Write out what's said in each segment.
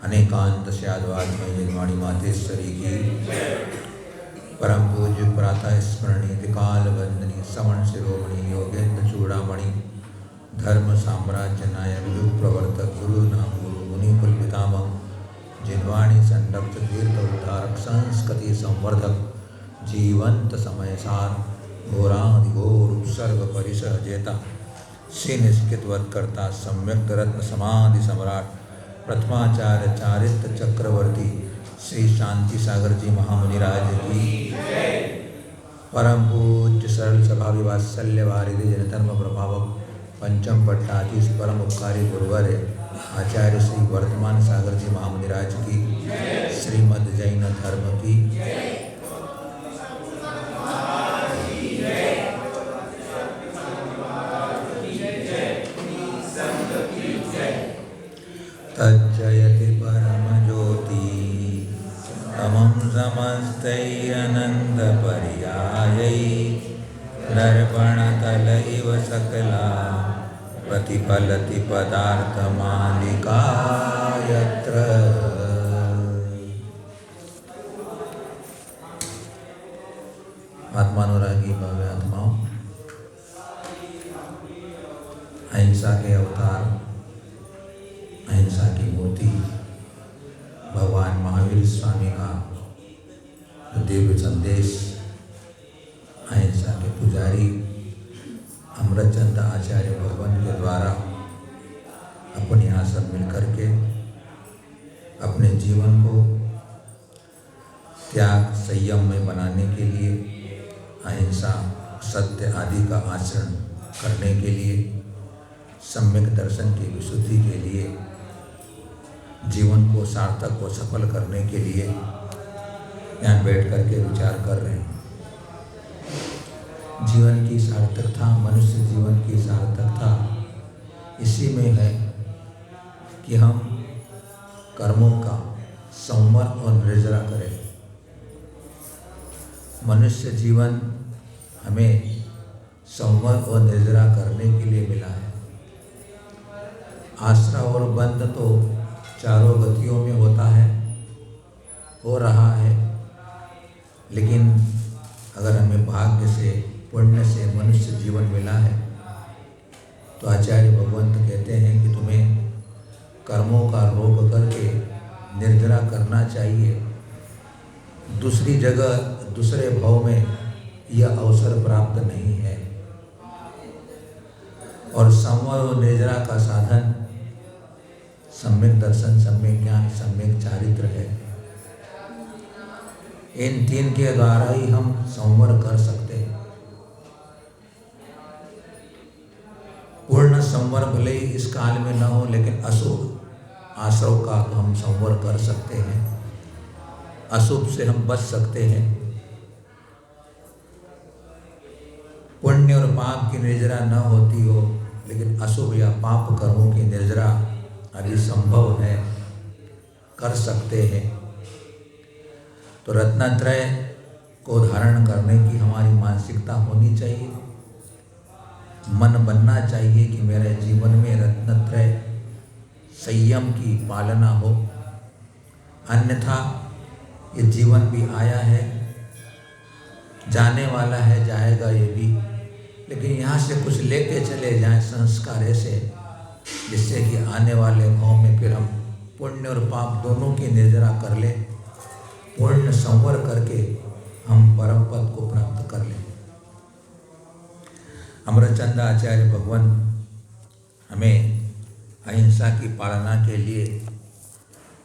अनेकांत स्याद्वात्मय जिनवाणी मातेश्वरी की परम पूज्य प्रातः स्मरणीय त्रिकाल वंदनीय समण शिरोमणि योगेंद्र चूड़ामणि धर्म साम्राज्य नायक युग प्रवर्तक गुरु नाम गुरु मुनि कुल पितामह जिनवाणी संरक्षक तीर्थ उद्धारक संस्कृति संवर्धक जीवंत समय सार घोराधिघोर उपसर्ग परिसर जेता श्री निष्कितवत करता सम्यक रत्न समाधि सम्राट प्रथमाचार्य चारित्र चक्रवर्ती श्री शांति सागर जी महामुनिराज की परम पूज्य सरल स्वभावी वात्सल्य वारिधि जनधर्म प्रभावक पंचम पट्टाधीश परम उपकारी गुरुवर आचार्य श्री वर्तमान सागर जी महामुनिराज की श्रीमद् जैन धर्म की तज्जयति परम ज्योति तमं समस्तैरनंद पर्यायै दर्पणतल इव सकला प्रतिफलति पदार्थ मालिका यत्र। आत्मानुरागी भव्य आत्माओं, अहिंसा के अवतार, अहिंसा की मूर्ति भगवान महावीर स्वामी का दिव्य संदेश, अहिंसा के पुजारी अमृतचंद आचार्य भगवान के द्वारा अपने यहाँ सब मिलकर के अपने जीवन को त्याग संयम में बनाने के लिए, अहिंसा सत्य आदि का आचरण करने के लिए, सम्यक दर्शन की विशुद्धि के लिए, जीवन को सार्थक और सफल करने के लिए यहाँ बैठ कर के विचार कर रहे हैं। जीवन की सार्थकता, मनुष्य जीवन की सार्थकता इसी में है कि हम कर्मों का संवर और निर्जरा करें। मनुष्य जीवन हमें संवर और निर्जरा करने के लिए मिला है। आश्रय और बंध तो चारों गतियों में होता है, हो रहा है, लेकिन अगर हमें भाग्य से पुण्य से मनुष्य जीवन मिला है तो आचार्य भगवंत कहते हैं कि तुम्हें कर्मों का रोग करके निर्जरा करना चाहिए। दूसरी जगह, दूसरे भाव में यह अवसर प्राप्त नहीं है। और संवर और निर्जरा का साधन सम्यक दर्शन, सम्यक ज्ञान, सम्यक चारित्र है। इन तीन के द्वारा ही हम संवर कर सकते हैं। पूर्ण संवर भले ही इस काल में न हो, लेकिन अशुभ आश्रव का हम संवर कर सकते हैं। अशुभ से हम बच सकते हैं। पुण्य और पाप की निर्जरा न होती हो, लेकिन अशुभ या पाप कर्मों की निर्जरा अभी संभव है, कर सकते हैं। तो रत्नत्रय को धारण करने की हमारी मानसिकता होनी चाहिए। मन बनना चाहिए कि मेरे जीवन में रत्नत्रय संयम की पालना हो, अन्यथा ये जीवन भी आया है, जाने वाला है, जाएगा ये भी, लेकिन यहाँ से कुछ लेके चले जाएं संस्कार ऐसे, जिससे कि आने वाले भाव में फिर हम पुण्य और पाप दोनों की निर्जरा कर लें, पूर्ण संवर करके हम परम पद को प्राप्त कर लें। अमृतचंद आचार्य भगवान हमें अहिंसा की पालना के लिए,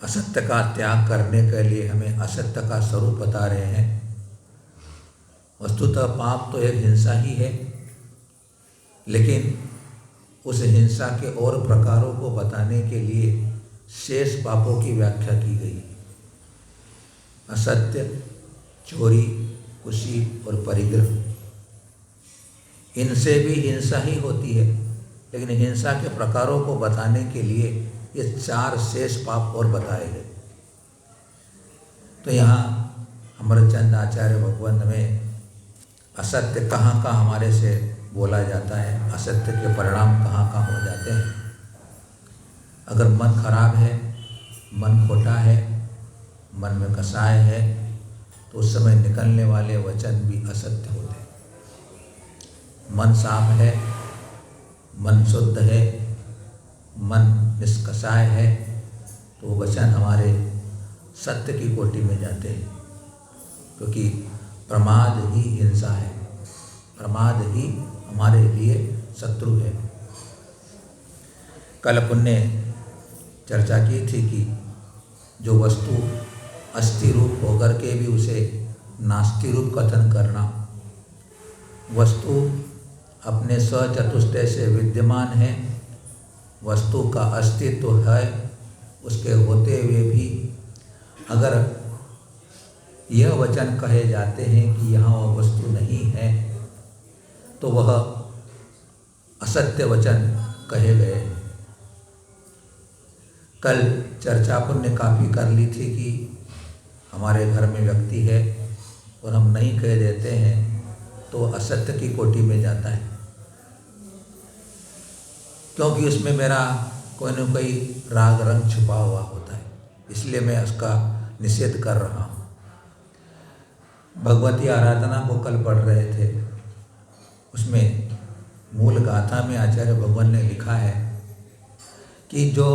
असत्य का त्याग करने के लिए हमें असत्य का स्वरूप बता रहे हैं। वस्तुतः पाप तो एक हिंसा ही है, लेकिन उस हिंसा के और प्रकारों को बताने के लिए शेष पापों की व्याख्या की गई। असत्य, चोरी, कुशी और परिग्रह, इनसे भी हिंसा ही होती है, लेकिन हिंसा के प्रकारों को बताने के लिए ये चार शेष पाप और बताए गए। तो यहाँ अमृतचंद आचार्य भगवंत में असत्य कहाँ कहाँ हमारे से बोला जाता है, असत्य के परिणाम कहाँ कहाँ हो जाते हैं। अगर मन खराब है मन खोटा है, मन में कसाय है, तो उस समय निकलने वाले वचन भी असत्य होते हैं। मन साफ है, मन शुद्ध है, मन निष्कसाय है, तो वो वचन हमारे सत्य की कोटि में जाते हैं। क्योंकि प्रमाद ही हिंसा है, प्रमाद ही हमारे लिए शत्रु है। कल अपन ने चर्चा की थी कि जो वस्तु अस्थि रूप होकर के भी उसे नास्ति रूप कथन करना, वस्तु अपने सचतुष्टय से विद्यमान है, वस्तु का अस्तित्व है, उसके होते हुए भी अगर यह वचन कहे जाते हैं कि यहाँ वह वस्तु नहीं है, तो वह असत्य वचन कहे गए। कल चर्चा अपन ने काफ़ी कर ली थी कि हमारे घर में व्यक्ति है और हम नहीं कह देते हैं तो असत्य की कोटि में जाता है, क्योंकि उसमें मेरा कोई न कोई राग रंग छुपा हुआ होता है, इसलिए मैं उसका निषेध कर रहा हूँ। भगवती आराधना को कल पढ़ रहे थे, उसमें मूल गाथा में आचार्य भगवान ने लिखा है कि जो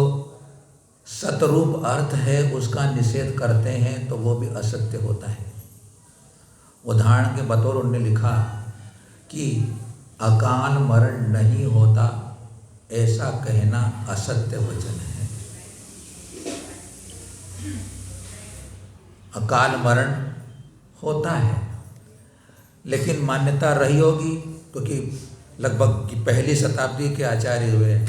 सतरूप अर्थ है उसका निषेध करते हैं तो वो भी असत्य होता है। उदाहरण के बतौर उन्होंने लिखा कि अकाल मरण नहीं होता, ऐसा कहना असत्य वचन है। अकाल मरण होता है, लेकिन मान्यता रही होगी क्योंकि लगभग की पहली शताब्दी के आचार्य हुए,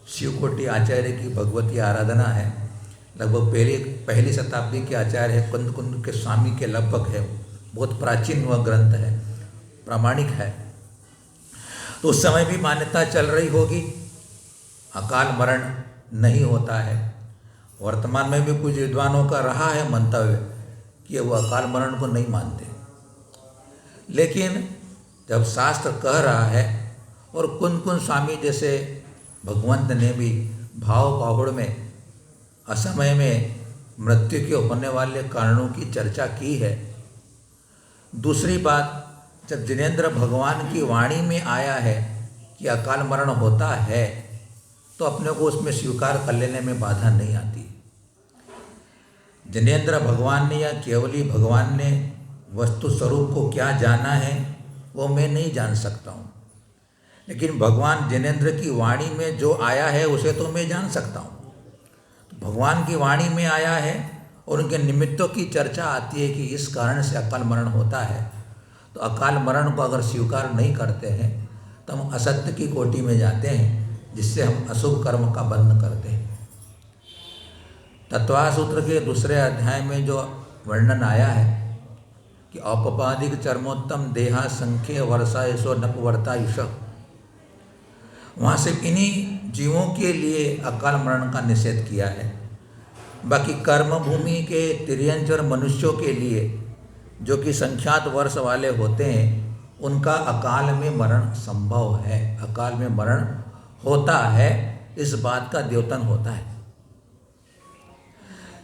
शिवकोटि आचार्य की भगवती आराधना है, लगभग पहली शताब्दी के आचार्य है, कुंद कुंद के स्वामी के लगभग है, बहुत प्राचीन वह ग्रंथ है, प्रामाणिक है। तो उस समय भी मान्यता चल रही होगी अकाल मरण नहीं होता है। वर्तमान में भी कुछ विद्वानों का रहा है मंतव्य कि वो अकाल मरण को नहीं मानते, लेकिन जब शास्त्र कह रहा है और कुंद कुंद स्वामी जैसे भगवंत ने भी भाव बाहुड़ में असमय में मृत्यु के होने वाले कारणों की चर्चा की है। दूसरी बात, जब जिनेंद्र भगवान की वाणी में आया है कि अकाल मरण होता है, तो अपने को उसमें स्वीकार कर लेने में बाधा नहीं आती। जिनेंद्र भगवान ने या केवली भगवान ने वस्तु स्वरूप को क्या जाना है वो मैं नहीं जान सकता हूँ, लेकिन भगवान जिनेंद्र की वाणी में जो आया है उसे तो मैं जान सकता हूँ। तो भगवान की वाणी में आया है और उनके निमित्तों की चर्चा आती है कि इस कारण से अकाल मरण होता है, तो अकाल मरण को अगर स्वीकार नहीं करते हैं तो हम असत्य की कोटि में जाते हैं, जिससे हम अशुभ कर्म का बंध करते हैं। तत्वा सूत्र के दूसरे अध्याय में जो वर्णन आया है कि औपपादिक चर्मोत्तम देहा संख्य वर्षा यशो नपवर्तायुष, वहाँ से इन्हीं जीवों के लिए अकाल मरण का निषेध किया है। बाकी कर्म भूमि के तिर्यंच और मनुष्यों के लिए जो कि संख्यात वर्ष वाले होते हैं, उनका अकाल में मरण संभव है, अकाल में मरण होता है, इस बात का द्योतन होता है।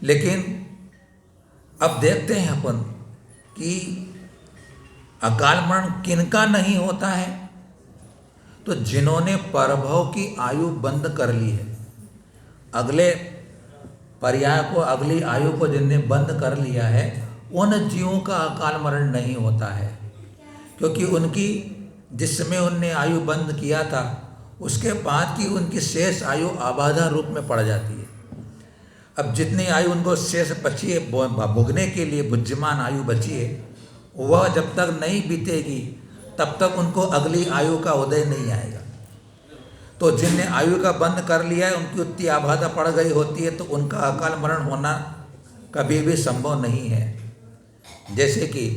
लेकिन अब देखते हैं अपन कि अकाल मरण किनका नहीं होता है, तो जिन्होंने परभव की आयु बंद कर ली है, अगले पर्याय को, अगली आयु को जिनने बंद कर लिया है, उन जीवों का अकाल मरण नहीं होता है, क्योंकि उनकी जिस समय उनने आयु बंद किया था उसके बाद की उनकी शेष आयु आबाधा रूप में पड़ जाती है। अब जितनी आयु उनको शेष बची है, भोगने के लिए बुद्धिमान आयु बची है, वह जब तक नहीं बीतेगी तब तक उनको अगली आयु का उदय नहीं आएगा। तो जिनने आयु का बंद कर लिया है, उनकी उतनी आबादा पड़ गई होती है, तो उनका अकाल मरण होना कभी भी संभव नहीं है। जैसे कि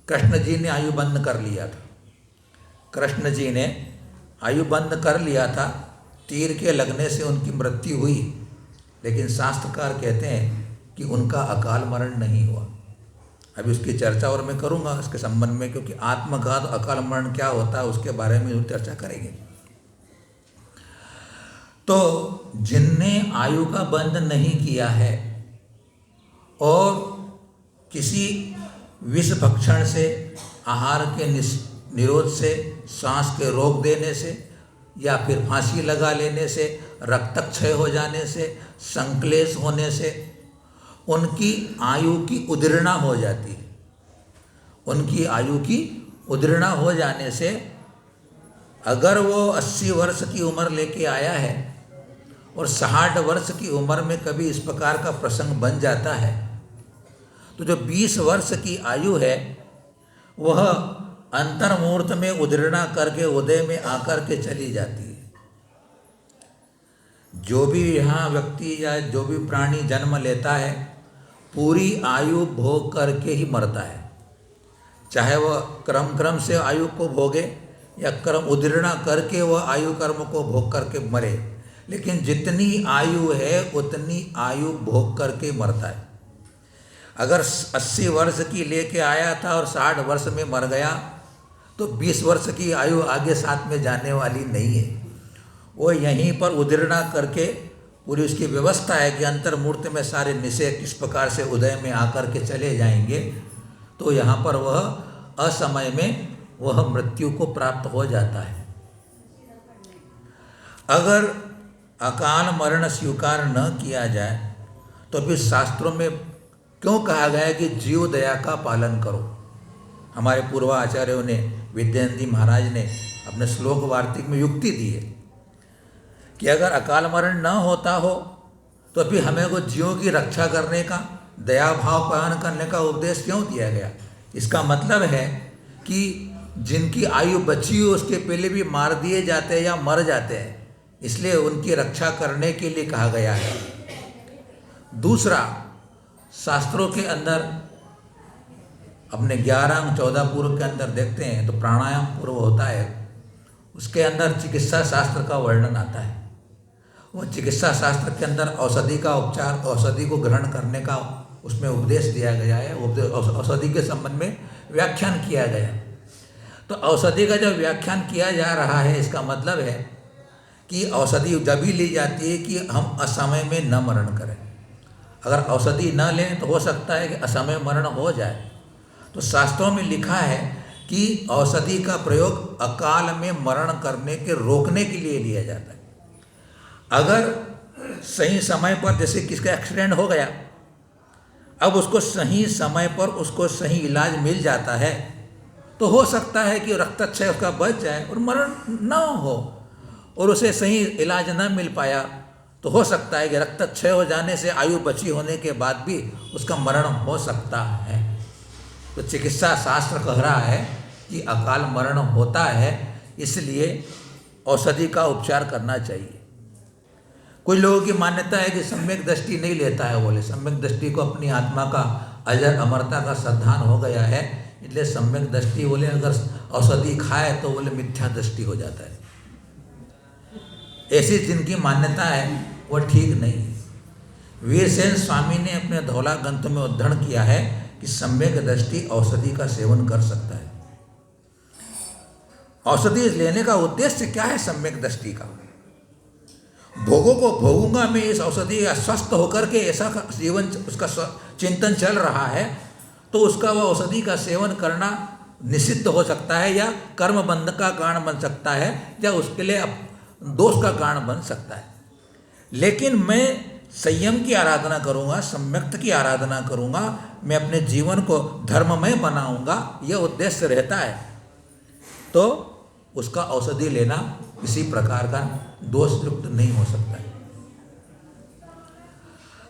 कृष्ण जी ने आयु बंद कर लिया था, कृष्ण जी ने आयु बंद कर लिया था, तीर के लगने से उनकी मृत्यु हुई, लेकिन शास्त्रकार कहते हैं कि उनका अकाल मरण नहीं हुआ। अभी उसकी चर्चा और मैं करूँगा इसके संबंध में, क्योंकि आत्मघात अकाल मरण क्या होता है उसके बारे में चर्चा करेंगे। तो जिनने आयु का बंध नहीं किया है और किसी विष भक्षण से, आहार के निरोध से, सांस के रोक देने से या फिर फांसी लगा लेने से, रक्तक्षय हो जाने से, संक्लेश होने से उनकी आयु की उद्दीर्णा हो जाती है। उनकी आयु की उद्दीर्णा हो जाने से अगर वो 80 वर्ष की उम्र लेके आया है और 60 वर्ष की उम्र में कभी इस प्रकार का प्रसंग बन जाता है, तो जो 20 वर्ष की आयु है वह अंतर्मुहूर्त में उद्दीर्णा करके उदय में आकर के चली जाती है। जो भी यहाँ व्यक्ति या जो भी प्राणी जन्म लेता है पूरी आयु भोग करके ही मरता है, चाहे वह क्रम से आयु को भोगे या क्रम उद्दीर्णा करके वह आयु कर्म को भोग करके मरे, लेकिन जितनी आयु है उतनी आयु भोग करके मरता है। अगर 80 वर्ष की लेके आया था और 60 वर्ष में मर गया तो 20 वर्ष की आयु आगे साथ में जाने वाली नहीं है। वो यहीं पर उद्दीर्णा करके पूरी उसकी व्यवस्था है कि अंतर्मूर्त में सारे निश्चय किस प्रकार से उदय में आकर के चले जाएंगे, तो यहाँ पर वह असमय में वह मृत्यु को प्राप्त हो जाता है। अगर अकाल मरण स्वीकार न किया जाए तो फिर शास्त्रों में क्यों कहा गया है कि जीव दया का पालन करो। हमारे पूर्वाचार्यों ने, विद्यानंद महाराज ने अपने श्लोक वार्तिक में युक्ति दी है कि अगर अकाल मरण न होता हो तो फिर हमें को जीवों की रक्षा करने का, दया भाव पालन करने का उपदेश क्यों दिया गया। इसका मतलब है कि जिनकी आयु बची हो उसके पहले भी मार दिए जाते हैं या मर जाते हैं, इसलिए उनकी रक्षा करने के लिए कहा गया है। दूसरा, शास्त्रों के अंदर अपने 11 अंग 14 पूर्व के अंदर देखते हैं तो प्राणायाम पूर्व होता है, उसके अंदर चिकित्सा शास्त्र का वर्णन आता है। वो चिकित्सा शास्त्र के अंदर औषधि का उपचार, औषधि को ग्रहण करने का उसमें उपदेश दिया गया है, औषधि के संबंध में व्याख्यान किया गया। तो औषधि का जब व्याख्यान किया जा रहा है इसका मतलब है कि औषधि जब भी ली जाती है कि हम असमय में न मरण करें। अगर औषधि न लें तो हो सकता है कि असमय मरण हो जाए। तो शास्त्रों में लिखा है कि औषधि का प्रयोग अकाल में मरण करने के रोकने के लिए लिया जाता है। अगर सही समय पर, जैसे किसका एक्सीडेंट हो गया, अब उसको सही समय पर उसको सही इलाज मिल जाता है तो हो सकता है कि रक्तक्षय उसका बच जाए और मरण न हो, और उसे सही इलाज न मिल पाया तो हो सकता है कि रक्तक्षय हो जाने से आयु बची होने के बाद भी उसका मरण हो सकता है। तो चिकित्सा शास्त्र कह रहा है कि अकाल मरण होता है, इसलिए औषधि का उपचार करना चाहिए। कुछ लोगों की मान्यता है कि सम्यक दृष्टि नहीं लेता है, बोले सम्यक दृष्टि को अपनी आत्मा का अजर अमरता का श्रद्धान हो गया है, इसलिए सम्यक दृष्टि बोले अगर औषधि खाए तो बोले मिथ्या दृष्टि हो जाता है। ऐसी जिनकी मान्यता है वो ठीक नहीं है। वीरसेन स्वामी ने अपने धौला ग्रंथ में उद्धरण किया है कि सम्यक दृष्टि औषधि का सेवन कर सकता है। औषधि लेने का उद्देश्य क्या है सम्यक दृष्टि का? भोगों को भोगूंगा मैं इस औषधि का, स्वस्थ होकर के ऐसा जीवन उसका चिंतन चल रहा है तो उसका वह औषधि का सेवन करना निषिद्ध हो सकता है, या कर्म बंध का कारण बन सकता है, या उसके लिए दोष का कारण बन सकता है। लेकिन मैं संयम की आराधना करूँगा, सम्यक्त की आराधना करूँगा, मैं अपने जीवन को धर्ममय बनाऊँगा, यह उद्देश्य रहता है, तो उसका औषधि लेना किसी प्रकार का दोषयुक्त नहीं हो सकता है।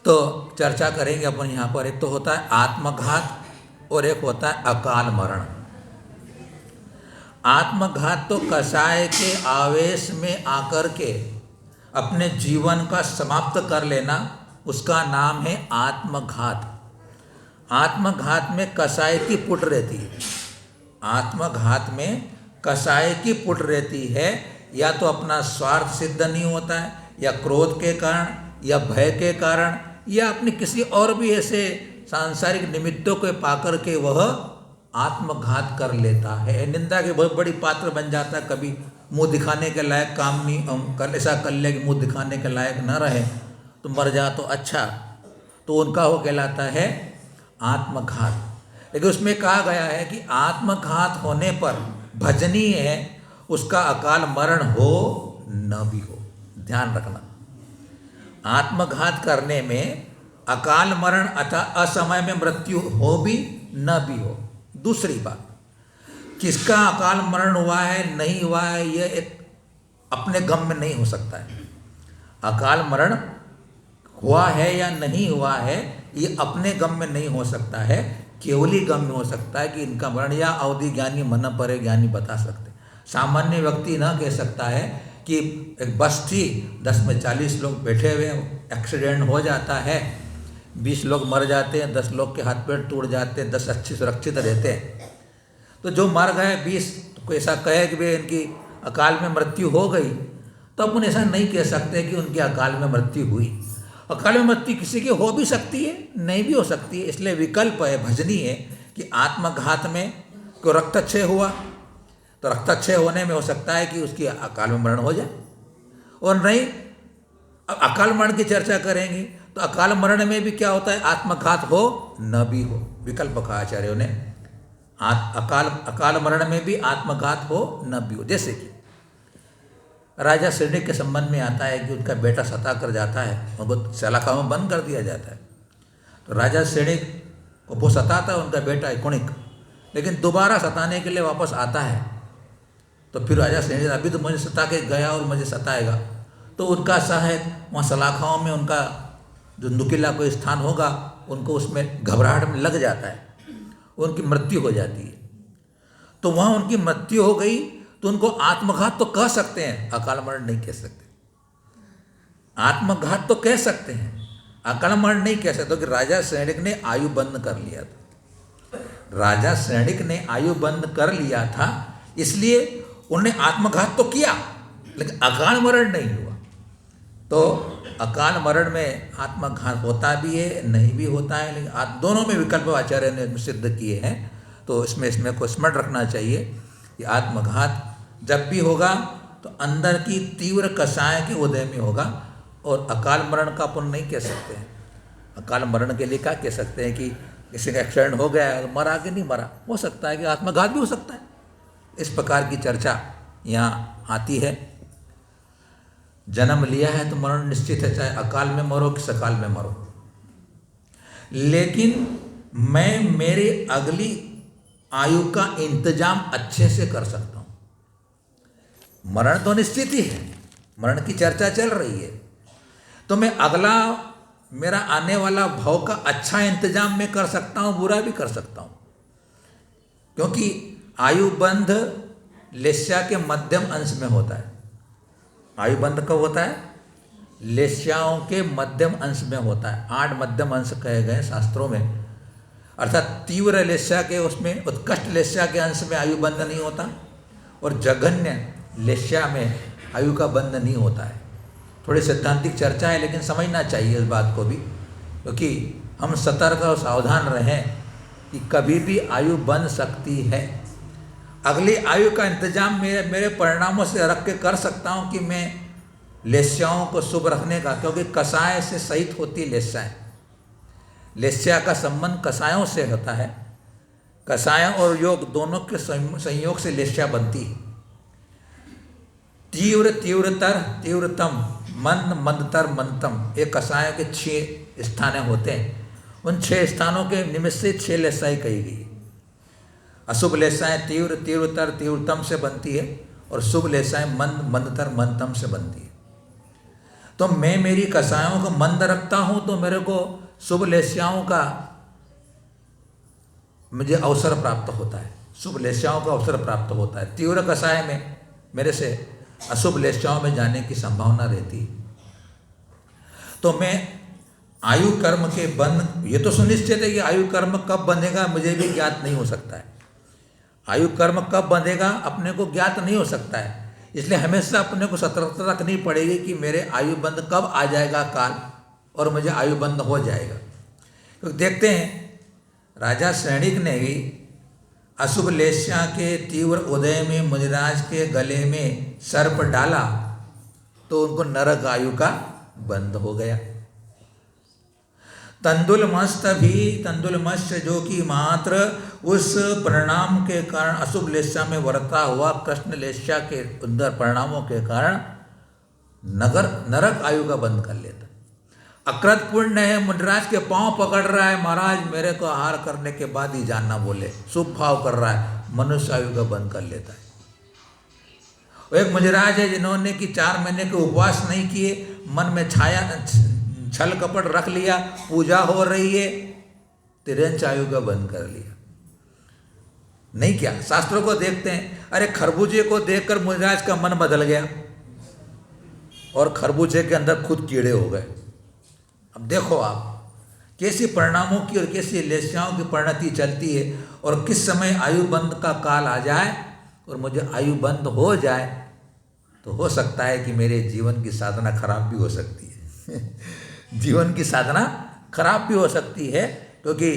तो चर्चा करेंगे अपन यहाँ पर। एक तो होता है आत्मघात और एक होता है अकाल मरण। आत्मघात तो कसाय के आवेश में आकर के अपने जीवन का समाप्त कर लेना, उसका नाम है आत्मघात। आत्मघात में कसाय की पुट रहती है। आत्मघात में कसाय की पुट रहती है, या तो अपना स्वार्थ सिद्ध नहीं होता है, या क्रोध के कारण, या भय के कारण, या अपने किसी और भी ऐसे सांसारिक निमित्तों को पाकर के वह आत्मघात कर लेता है। निंदा के बहुत बड़ी पात्र बन जाता है, कभी मुंह दिखाने के लायक काम नहीं ऐसा कर ले कि मुंह दिखाने के लायक न रहे तो मर जा तो अच्छा, तो उनका वो कहलाता है आत्मघात। लेकिन उसमें कहा गया है कि आत्मघात होने पर भजनीय है, उसका अकाल मरण हो न भी हो। ध्यान रखना, आत्मघात करने में अकाल मरण अथवा असमय में मृत्यु हो भी न भी हो। दूसरी बात, किसका अकाल मरण हुआ है नहीं हुआ है यह एक अपने गम में नहीं हो सकता है। अकाल मरण हुआ है या नहीं हुआ है ये अपने गम में नहीं हो सकता है, केवली गम में हो सकता है कि इनका मरण, या अवधि ज्ञानी मन परे ज्ञानी बता सकते। सामान्य व्यक्ति ना कह सकता है कि एक बस थी 10 में 40 लोग बैठे हुए, एक्सीडेंट हो जाता है, 20 लोग मर जाते हैं, 10 लोग के हाथ पैर टूट जाते हैं, 10 अच्छे सुरक्षित रहते हैं। तो जो मर गए 20 को ऐसा कहे कि वे इनकी अकाल में मृत्यु हो गई, तो अपन ऐसा नहीं कह सकते कि उनकी अकाल में मृत्यु हुई। अकाल में मृत्यु किसी की हो भी सकती है, नहीं भी हो सकती है। इसलिए विकल्प है, भजनी है कि आत्मघात में कोई रक्तक्षय हुआ तो रक्तक्षय होने में हो सकता है कि उसकी अकाल में मरण हो जाए, और नहीं अकाल मरण की चर्चा करेंगे तो अकाल मरण में भी क्या होता है, आत्मघात हो न भी हो। विकल्प कहा आचार्यों ने, अकाल मरण में भी आत्मघात हो न भी हो। जैसे कि राजा श्रेणिक के संबंध में आता है कि उनका बेटा सता कर जाता है, उनको सलाखा में बंद कर दिया जाता है। तो राजा श्रेणिक को वो सताता है उनका बेटा कुणिक, लेकिन दोबारा सताने के लिए वापस आता है। तो फिर राजा श्रेणिक अभी तो मुझे सता के गया और मुझे सताएगा, तो उनका सहायक वहाँ सलाखाओं में उनका जो नुकीला कोई स्थान होगा उनको उसमें घबराहट में लग जाता है, उनकी मृत्यु हो जाती है। तो वहाँ उनकी मृत्यु हो गई तो उनको आत्मघात तो कह सकते हैं, अकाल मरण नहीं कह सकते। आत्मघात तो कह सकते हैं, अकाल मरण नहीं कह सकते। कि राजा श्रेणिक ने आयु बंद कर लिया था, राजा श्रेणिक ने आयु बंद कर लिया था, इसलिए उन्होंने आत्मघात तो किया लेकिन अकाल मरण नहीं हुआ। तो अकाल मरण में आत्मघात होता भी है नहीं भी होता है, लेकिन दोनों में विकल्प आचार्य ने सिद्ध किए हैं। तो इसमें को स्मरण रखना चाहिए कि आत्मघात जब भी होगा तो अंदर की तीव्र कषाय के उदय में होगा, और अकाल मरण का अपन नहीं कह सकते हैं। अकाल मरण के लिए क्या कह सकते हैं कि किसी का एक्सीडेंट हो गया है, मरा कि नहीं मरा, हो सकता है कि आत्मघात भी हो सकता है। इस प्रकार की चर्चा यहाँ आती है। जन्म लिया है तो मरण निश्चित है, चाहे अकाल में मरो कि सकाल में मरो। लेकिन मैं मेरी अगली आयु का इंतजाम अच्छे से कर सकता हूँ। मरण तो निश्चित ही है, मरण की चर्चा चल रही है, तो मैं अगला मेरा आने वाला भव का अच्छा इंतजाम मैं कर सकता हूँ, बुरा भी कर सकता हूँ। क्योंकि आयुबंध लेस्या के मध्यम अंश में होता है। आयुबंध कब होता है? लेस्याओं के मध्यम अंश में होता है। 8 मध्यम अंश कहे गए शास्त्रों में, अर्थात तीव्र लेस्या के, उसमें उत्कृष्ट लेस्या के अंश में आयुबंध नहीं होता, और जघन्य लेस्या में आयु का बंध नहीं होता है। थोड़ी सैद्धांतिक चर्चा है, लेकिन समझना चाहिए इस बात को भी, क्योंकि हम सतर्क और सावधान रहें कि कभी भी आयु बन सकती है। अगली आयु का इंतजाम मेरे परिणामों से रख के कर सकता हूँ कि मैं लेस्याओं को शुभ रखने का, क्योंकि कषाय से सहित होती लेस्याएँ। लेस्या का संबंध कषायों से होता है, कषाय और योग दोनों के संयोग से लेस्या बनती है। तीव्र तीव्रतर तीव्रतम, मंद मंदतर मंदतम, ये कषाय के 6 स्थान होते हैं। उन 6 स्थानों के निमित्त से 6 लेस्याएँ कही गई। अशुभ लेस्याएँ तीव्र तीव्रतर तीव्रतम से बनती है, और शुभ लेस्याएँ मंद मंदतर मंदतम से बनती है। तो मैं मेरी कषायों को मंद रखता हूँ तो मेरे को शुभ लेस्याओं का मुझे अवसर प्राप्त होता है, शुभ लेस्याओं का अवसर प्राप्त होता है। तीव्र कषाय में मेरे से अशुभ लेस्याओं में जाने की संभावना रहती है। तो मैं आयु कर्म के बंध, ये तो सुनिश्चित है कि आयु कर्म कब बंधेगा मुझे भी ज्ञात नहीं हो सकता है। आयु कर्म कब बंधेगा अपने को ज्ञात नहीं हो सकता है, इसलिए हमेशा अपने को सतर्कता रखनी पड़ेगी कि मेरे आयु बंध कब आ जाएगा काल, और मुझे आयु बंध हो जाएगा। क्योंकि देखते हैं राजा श्रेणिक ने भी अशुभ लेस्या के तीव्र उदय में मुनिराज के गले में सर्प डाला तो उनको नरक आयु का बंध हो गया। तंदुलमत्स्य जो कि मात्र उस परिणाम के कारण अशुभ लेस्या में वर्ता हुआ कृष्ण लेस्या के अंदर परिणामों के कारण नरक आयु का बंद कर लेता। अकृत पुण्य है, मुनिराज के पांव पकड़ रहा है, महाराज मेरे को आहार करने के बाद ही जानना बोले, शुभ भाव कर रहा है, मनुष्य आयु का बंद कर लेता है। एक मुनिराज है जिन्होंने कि 4 महीने के उपवास नहीं किए, मन में छल कपट रख लिया, पूजा हो रही है, 53 आयु का बंद कर लिया। नहीं क्या शास्त्रों को देखते हैं, अरे खरबूजे को देखकर मुनिराज का मन बदल गया और खरबूजे के अंदर खुद कीड़े हो गए। अब देखो आप कैसी परिणामों की और कैसी लेस्याओं की परिणति चलती है, और किस समय आयु बंद का काल आ जाए और मुझे आयु बंद हो जाए तो हो सकता है कि मेरे जीवन की साधना खराब भी हो सकती है जीवन की साधना खराब भी हो सकती है, क्योंकि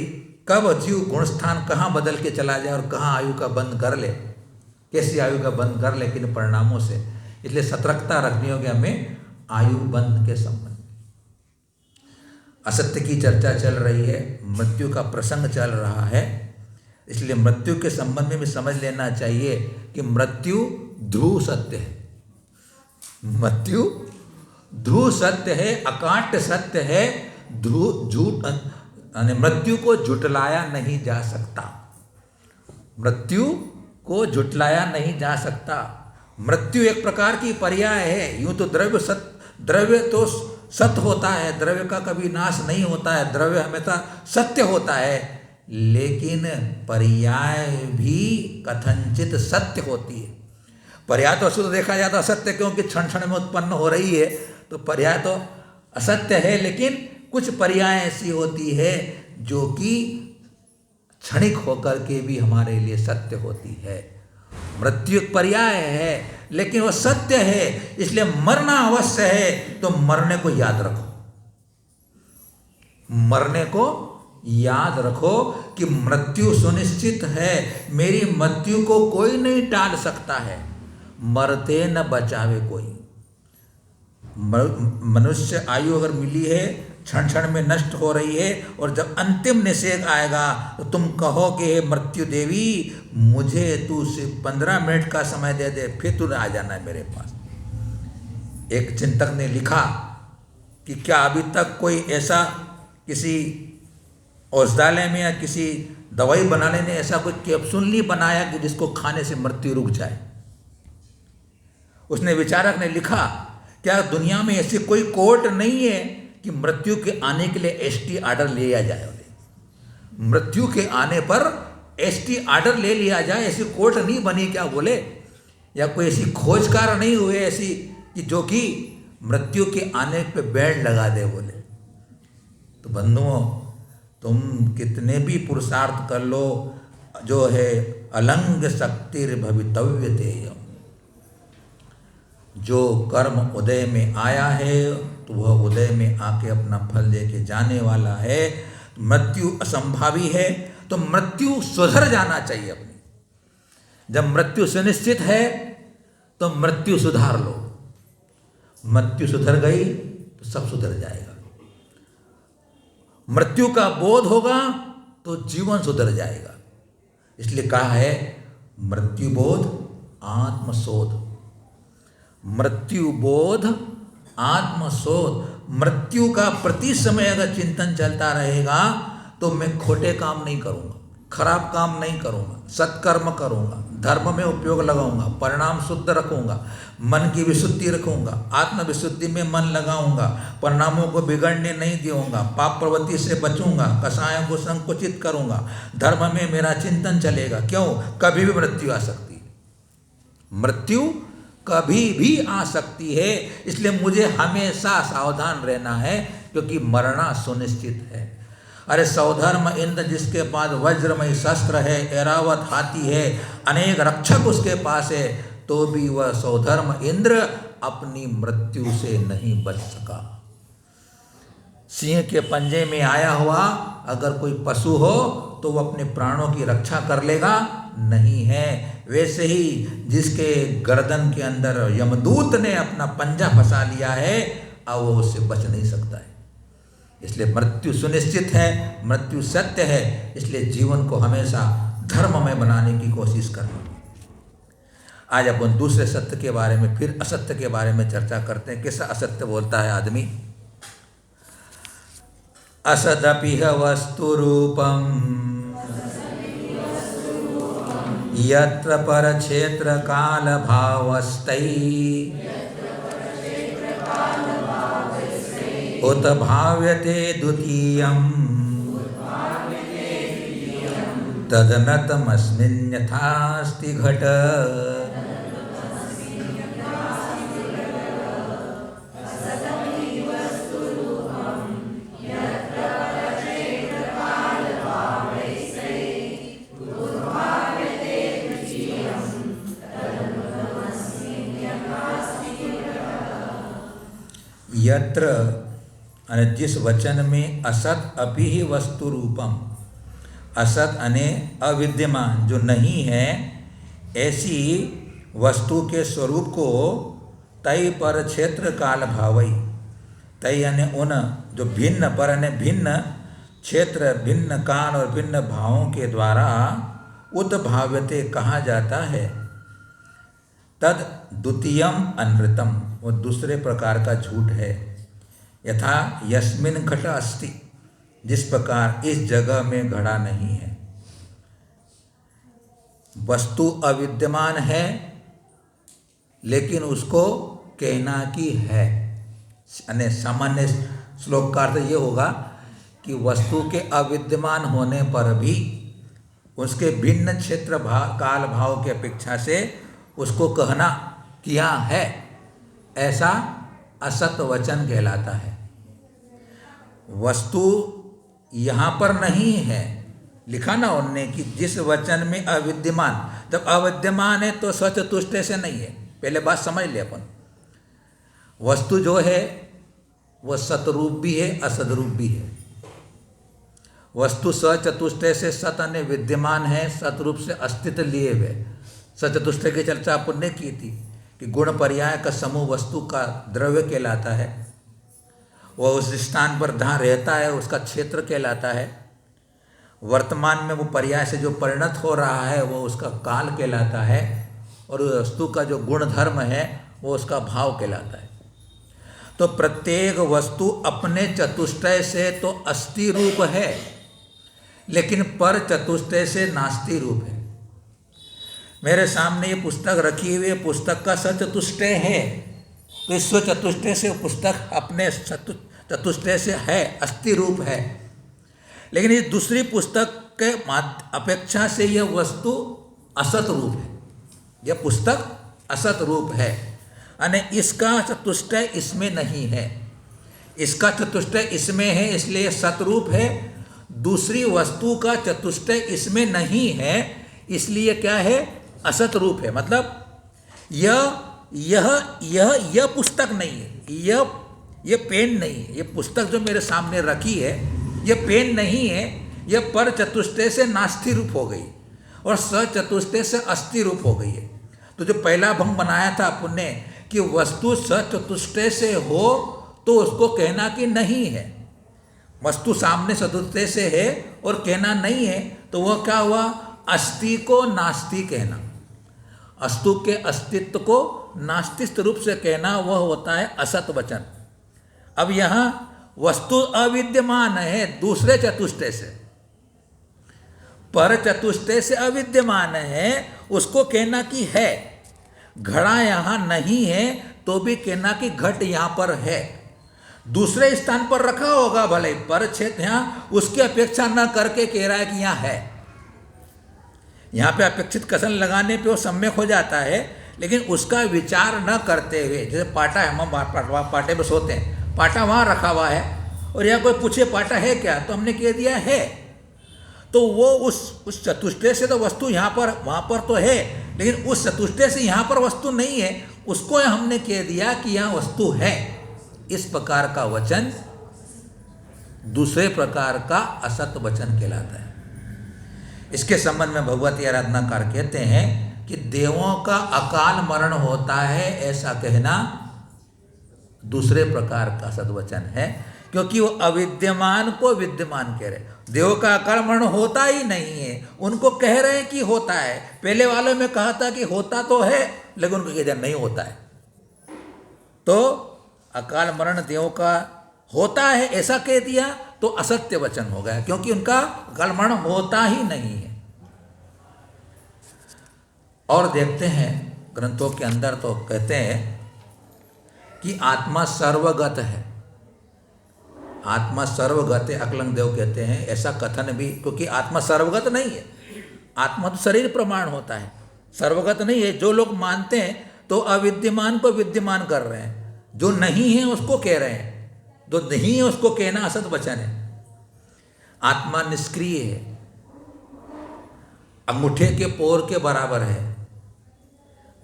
कब जीव गुणस्थान कहाँ बदल के चला जाए और कहाँ आयु का बंद कर ले, कैसी आयु का बंद कर ले किन परिणामों से। इसलिए सतर्कता रखनी होगी हमें आयु बंद के संबंध। असत्य की चर्चा चल रही है, मृत्यु का प्रसंग चल रहा है, इसलिए मृत्यु के संबंध में भी समझ लेना चाहिए कि मृत्यु ध्रुव सत्य है। मृत्यु ध्रुव सत्य है, अकाट्य सत्य है, ध्रुव झूठ, मृत्यु को झुटलाया नहीं जा सकता। मृत्यु को झुटलाया नहीं जा सकता। मृत्यु एक प्रकार की पर्याय है। यूं तो द्रव्य तो सत्य होता है, द्रव्य का कभी नाश नहीं होता है, द्रव्य हमेशा सत्य होता है, लेकिन पर्याय भी कथनचित सत्य होती है। पर्याय तो शुद्ध देखा जाता असत्य, क्योंकि क्षण क्षण में उत्पन्न हो रही है, तो पर्याय तो असत्य है, लेकिन कुछ पर्याय ऐसी होती है जो कि क्षणिक होकर के भी hमारे लिए सत्य होती है। मृत्यु एक पर्याय है, लेकिन वह सत्य है, इसलिए मरना अवश्य है, तो मरने को याद रखो। मरने को याद रखो कि मृत्यु सुनिश्चित है, मेरी मृत्यु को कोई नहीं टाल सकता है, मरते न बचावे कोई। मनुष्य आयु अगर मिली है, क्षण क्षण में नष्ट हो रही है, और जब अंतिम निषेध आएगा तो तुम कहो कि हे मृत्यु देवी, मुझे तू सिर्फ 15 मिनट का समय दे दे, फिर तू आ जाना है मेरे पास। एक चिंतक ने लिखा कि क्या अभी तक कोई ऐसा किसी औषधालय में या किसी दवाई बनाने ने ऐसा कोई कैप्सूल नहीं बनाया कि जिसको खाने से मृत्यु रुक जाए। उसने विचारक ने लिखा, क्या दुनिया में ऐसी कोई कोर्ट नहीं है कि मृत्यु के आने के लिए एसटी ऑर्डर लिया जाए? मृत्यु के आने पर एसटी ऑर्डर ले लिया जाए, ऐसी कोर्ट नहीं बनी क्या बोले? या कोई ऐसी खोजकार नहीं हुए ऐसी कि जो कि मृत्यु के आने पे बैंड लगा दे बोले? तो बंधुओं, तुम कितने भी पुरुषार्थ कर लो, जो है अलंग शक्तिर भवितव्य तेय, जो कर्म उदय में आया है तो वह उदय में आके अपना फल लेके जाने वाला है। मृत्यु असंभावी है, तो मृत्यु सुधर जाना चाहिए अपनी। जब मृत्यु सुनिश्चित है तो मृत्यु सुधार लो। मृत्यु सुधर गई तो सब सुधर जाएगा। मृत्यु का बोध होगा तो जीवन सुधर जाएगा। इसलिए कहा है मृत्यु बोध आत्मशोध। मृत्यु बोध आत्मशोध। मृत्यु का प्रति समय अगर चिंतन चलता रहेगा तो मैं खोटे काम नहीं करूँगा, खराब काम नहीं करूँगा, सत्कर्म करूँगा, धर्म में उपयोग लगाऊंगा, परिणाम शुद्ध रखूँगा, मन की विशुद्धि रखूँगा, आत्म विशुद्धि में मन लगाऊंगा, परिणामों को बिगड़ने नहीं दूंगा, पाप प्रवृत्ति से बचूंगा, कसायों को संकुचित करूँगा, धर्म में मेरा चिंतन चलेगा। क्यों? कभी भी मृत्यु आ सकती है। मृत्यु कभी भी आ सकती है, इसलिए मुझे हमेशा सावधान रहना है, क्योंकि मरना सुनिश्चित है। अरे सौधर्म इंद्र जिसके पास वज्रमय शस्त्र है, ऐरावत हाथी है, अनेक रक्षक उसके पास है, तो भी वह सौधर्म इंद्र अपनी मृत्यु से नहीं बच सका। सिंह के पंजे में आया हुआ अगर कोई पशु हो तो वह अपने प्राणों की रक्षा कर लेगा, नहीं है। वैसे ही जिसके गर्दन के अंदर यमदूत ने अपना पंजा फंसा लिया है, अब वो उससे बच नहीं सकता है। इसलिए मृत्यु सुनिश्चित है, मृत्यु सत्य है। इसलिए जीवन को हमेशा धर्ममय बनाने की कोशिश करना। आज अपन दूसरे सत्य के बारे में, फिर असत्य के बारे में चर्चा करते हैं। कैसा असत्य बोलता है आदमी? असदपिह वस्तु रूपम यत्र पर क्षेत्र काल भावस्तै उत भाव्यते द्वितीयं तदनतमस्मिन्यथास्ति घट। यत्र अने जिस वचन में असत अपि ही वस्तु रूपम, असत अने अविद्यमान जो नहीं है, ऐसी वस्तु के स्वरूप को तय पर क्षेत्र काल भावई, तय अने उन जो भिन्न पर अने भिन्न क्षेत्र, भिन्न काल और भिन्न भावों के द्वारा उद्भाव्यते कहा जाता है। तद द्वितीयम अनृतम, वो दूसरे प्रकार का झूठ है। यथा यस्मिन घट अस्ति, जिस प्रकार इस जगह में घड़ा नहीं है। वस्तु अविद्यमान है लेकिन उसको कहना कि है। यानी सामान्य श्लोक का अर्थ ये होगा कि वस्तु के अविद्यमान होने पर भी उसके भिन्न क्षेत्र काल भाव की अपेक्षा से उसको कहना किया है, ऐसा असत वचन कहलाता है। वस्तु यहाँ पर नहीं है, लिखा ना उनने कि जिस वचन में अविद्यमान, जब अविद्यमान है तो सचतुष्टय से नहीं है। पहले बात समझ ले अपन। वस्तु जो है वह सतरूप भी है, असदरूप भी है। वस्तु सचतुष्टय से सत अने विद्यमान है, सतरूप से अस्तित्व लिए हुए। सचतुष्टय की चर्चा अपन ने की थी कि गुण पर्याय का समूह वस्तु का द्रव्य कहलाता है। वह उस स्थान पर जहाँ रहता है उसका क्षेत्र कहलाता है। वर्तमान में वो पर्याय से जो परिणत हो रहा है वो उसका काल कहलाता है। और वस्तु का जो गुण धर्म है वो उसका भाव कहलाता है। तो प्रत्येक वस्तु अपने चतुष्टय से तो अस्थि रूप है, लेकिन पर चतुष्टय से नास्ति रूप है। मेरे सामने ये पुस्तक रखी हुई है, पुस्तक का सचतुष्टय है, तो इस चतुष्टय से पुस्तक अपने चतुष्टय से है, अस्थि रूप है। लेकिन इस दूसरी पुस्तक के अपेक्षा से यह वस्तु असत रूप है। यह पुस्तक असत रूप है, यानी इसका चतुष्टय इसमें नहीं है, इसका चतुष्टय इसमें है, इसलिए सतरूप है। दूसरी वस्तु का चतुष्टय इसमें नहीं है, इसलिए क्या है? असत रूप है। मतलब यह पुस्तक नहीं है, यह पेन नहीं है। यह पुस्तक जो मेरे सामने रखी है यह पेन नहीं है, यह पर चतुष्टय से नास्ति रूप हो गई और सचतुष्टय से अस्थि रूप हो गई है। तो जो पहला भंग बनाया था अपन ने कि वस्तु सचतुष्टय से हो तो उसको कहना कि नहीं है। वस्तु सामने चतुष्टय से है और कहना नहीं है, तो वह क्या हुआ? अस्थि को नास्ति कहना, वस्तु के अस्तित्व को नास्तिक रूप से कहना, वह होता है असत वचन। अब यहाँ वस्तु अविद्यमान है दूसरे चतुष्टय से, पर चतुष्टय से अविद्यमान है, उसको कहना कि है। घड़ा यहाँ नहीं है तो भी कहना कि घट यहाँ पर है। दूसरे स्थान पर रखा होगा भले, पर क्षेत्र यहाँ उसकी अपेक्षा न करके कह रहा है कि यहाँ है। यहाँ पे अपेक्षित कथन लगाने पे वो सम्यक हो जाता है, लेकिन उसका विचार न करते हुए, जैसे पाटा है, हम पाटे में सोते हैं, पाटा वहाँ रखा हुआ है और यहाँ कोई पूछे पाटा है क्या, तो हमने कह दिया है। तो वो उस चतुष्टय से तो वस्तु यहाँ पर वहाँ पर तो है, लेकिन उस चतुष्टय से यहाँ पर वस्तु नहीं है, उसको हमने कह दिया कि यहाँ वस्तु है। इस प्रकार का वचन दूसरे प्रकार का असत वचन कहलाता है। इसके संबंध में भगवती आराधनाकार कहते हैं कि देवों का अकाल मरण होता है ऐसा कहना दूसरे प्रकार का सद्वचन है, क्योंकि वो अविद्यमान को विद्यमान कह रहे। देवों का अकाल मरण होता ही नहीं है, उनको कह रहे हैं कि होता है। पहले वालों में कहा था कि होता तो है, लेकिन उनको कह दिया नहीं होता है। तो अकाल मरण देवों का होता है ऐसा कह दिया तो असत्य वचन हो गया, क्योंकि उनका अकाल मरण होता ही नहीं है। और देखते हैं ग्रंथों के अंदर तो कहते हैं कि आत्मा सर्वगत है, आत्मा सर्वगत है, अकलंग देव कहते हैं। ऐसा कथन भी, क्योंकि आत्मा सर्वगत नहीं है, आत्मा तो शरीर प्रमाण होता है, सर्वगत नहीं है। जो लोग मानते हैं तो अविद्यमान को विद्यमान कर रहे हैं, जो नहीं है उसको कह रहे हैं, जो नहीं है उसको कहना असत वचन है। आत्मा निष्क्रिय है, अंगूठे के पोर के बराबर है,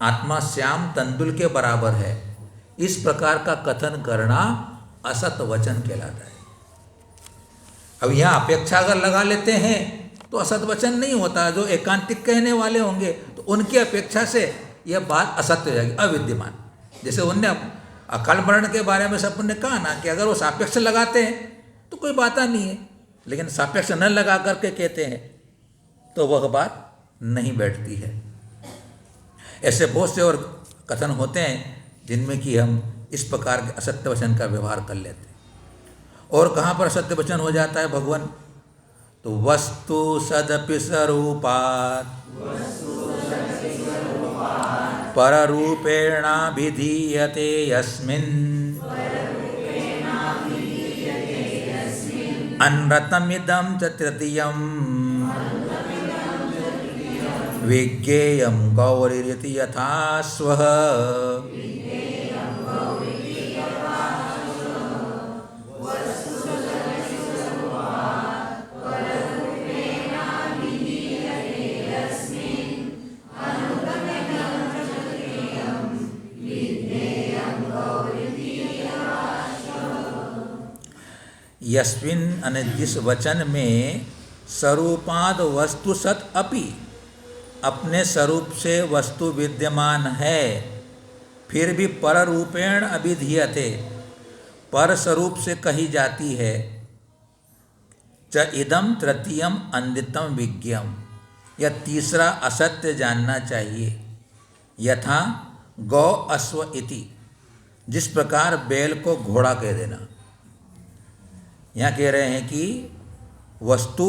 आत्मा श्याम तंदुल के बराबर है, इस प्रकार का कथन करना असत वचन कहलाता है। अब यहाँ अपेक्षा अगर लगा लेते हैं तो असत वचन नहीं होता। जो एकांतिक कहने वाले होंगे तो उनकी अपेक्षा से यह बात असत्य हो जाएगी, अविद्यमान। जैसे उनने अकाल मरण के बारे में सब ने कहा ना कि अगर वो सापेक्ष लगाते हैं तो कोई बात नहीं है, लेकिन सापेक्ष न लगा करके कहते हैं तो वह बात नहीं बैठती है। ऐसे बहुत से और कथन होते हैं जिनमें कि हम इस प्रकार के असत्य वचन का व्यवहार कर लेते हैं। और कहाँ पर असत्य वचन हो जाता है भगवान? तो वस्तु सदपि स्वरूपात् पररूपेणाभिधीयते यस्मिन् अनृतमिदं च तृतीयं विज्ञेयं गौरिरिति यथा स्वः। यस्मिन अने जिस वचन में स्वरूपाद वस्तु सत अपि, अपने स्वरूप से वस्तु विद्यमान है, फिर भी पर रूपेण अभिधीयते, पर स्वरूप से कही जाती है। च इदम तृतीयम अन्वितम विज्ञम, यह तीसरा असत्य जानना चाहिए। यथा गौ अश्व इति, जिस प्रकार बैल को घोड़ा कह देना। यहाँ कह रहे हैं कि वस्तु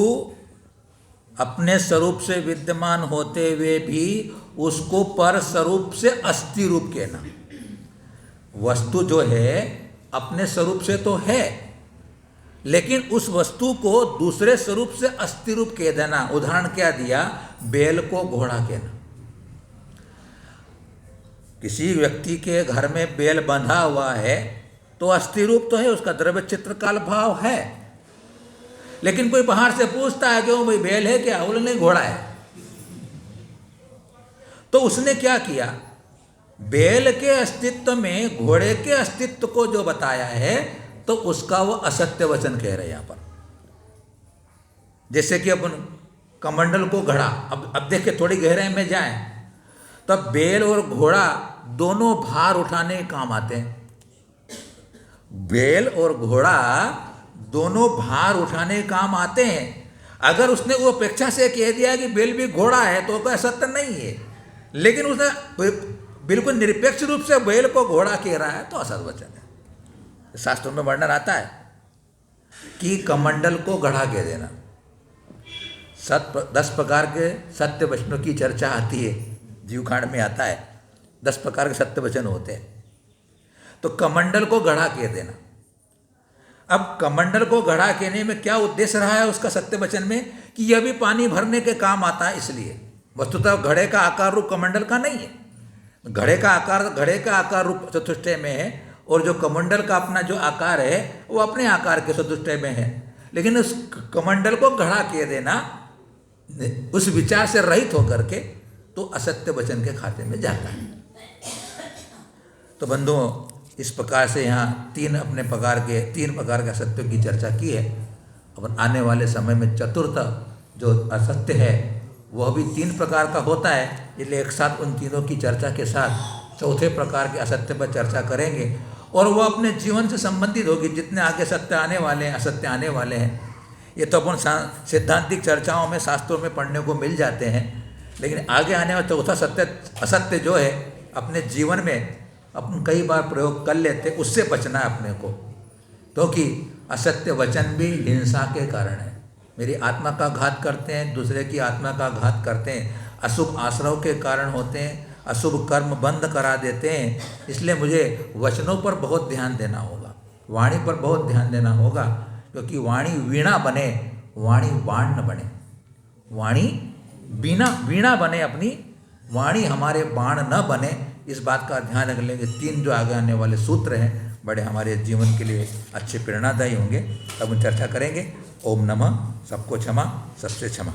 अपने स्वरूप से विद्यमान होते हुए भी उसको पर स्वरूप से अस्थि रूप कहना। वस्तु जो है अपने स्वरूप से तो है, लेकिन उस वस्तु को दूसरे स्वरूप से अस्थि रूप कह देना। उदाहरण क्या दिया? बैल को घोड़ा कहना। किसी व्यक्ति के घर में बैल बंधा हुआ है तो अस्थि रूप तो है, उसका द्रव्य चित्रकाल भाव है, लेकिन कोई बाहर से पूछता है क्यों भाई बैल है क्या? बोले नहीं, घोड़ा है। तो उसने क्या किया? बैल के अस्तित्व में घोड़े के अस्तित्व को जो बताया है तो उसका वो असत्य वचन कह रहे हैं यहाँ पर। जैसे कि अपन कमंडल को घड़ा, अब देखिए थोड़ी गहराई में जाएं, तब बैल और घोड़ा दोनों भार उठाने के काम आते हैं। बैल और घोड़ा दोनों भार उठाने के काम आते हैं। अगर उसने वो अपेक्षा से कह दिया कि बैल भी घोड़ा है तो कोई सत्य नहीं है, लेकिन उसने बिल्कुल निरपेक्ष रूप से बैल को घोड़ा कह रहा है तो असत वचन है। शास्त्रों में वर्णन आता है कि कमंडल को घड़ा कह देना। 10 प्रकार के सत्य वचनों की चर्चा आती है, जीवकांड में आता है 10 प्रकार के सत्य वचन होते हैं। तो कमंडल को घड़ा कह देना। अब कमंडल को घड़ा कहने में क्या उद्देश्य रहा है उसका सत्य वचन में? कि यह भी पानी भरने के काम आता है, इसलिए। वस्तुतः घड़े का आकार रूप कमंडल का नहीं है। घड़े का आकार रूप चतुष्टय में है, और जो कमंडल का अपना जो आकार है वो अपने आकार के चतुष्टय में है। लेकिन उस कमंडल को घड़ा कह देना उस विचार से रहित होकर के तो असत्य वचन के खाते में जाता है। तो बंधुओं, इस प्रकार से यहाँ 3 प्रकार के असत्यों की चर्चा की है। अपन आने वाले समय में चतुर्थ जो असत्य है वह भी 3 प्रकार का होता है, इसलिए एक साथ उन तीनों की चर्चा के साथ चौथे प्रकार के असत्य पर चर्चा करेंगे और वह अपने जीवन से संबंधित होगी। जितने आगे सत्य आने वाले हैं, असत्य आने वाले हैं, ये तो अपन सिद्धांतिक चर्चाओं में, शास्त्रों में पढ़ने को मिल जाते हैं, लेकिन आगे आने वाला चौथा सत्य असत्य जो है अपने जीवन में अपन कई बार प्रयोग कर लेते, उससे बचना है अपने को, क्योंकि असत्य वचन भी हिंसा के कारण है। मेरी आत्मा का घात करते हैं, दूसरे की आत्मा का घात करते हैं, अशुभ आश्रव के कारण होते हैं, अशुभ कर्म बंद करा देते हैं। इसलिए मुझे वचनों पर बहुत ध्यान देना होगा, वाणी पर बहुत ध्यान देना होगा, क्योंकि वाणी वीणा बने, वाणी बाण न बने। वाणी वीणा बने अपनी, वाणी हमारे बाण न बने, इस बात का ध्यान रख लेंगे। 3 जो आगे आने वाले सूत्र हैं बड़े हमारे जीवन के लिए अच्छे प्रेरणादायी होंगे, तब हम चर्चा करेंगे। ओम नमः। सबको क्षमा, सबसे क्षमा।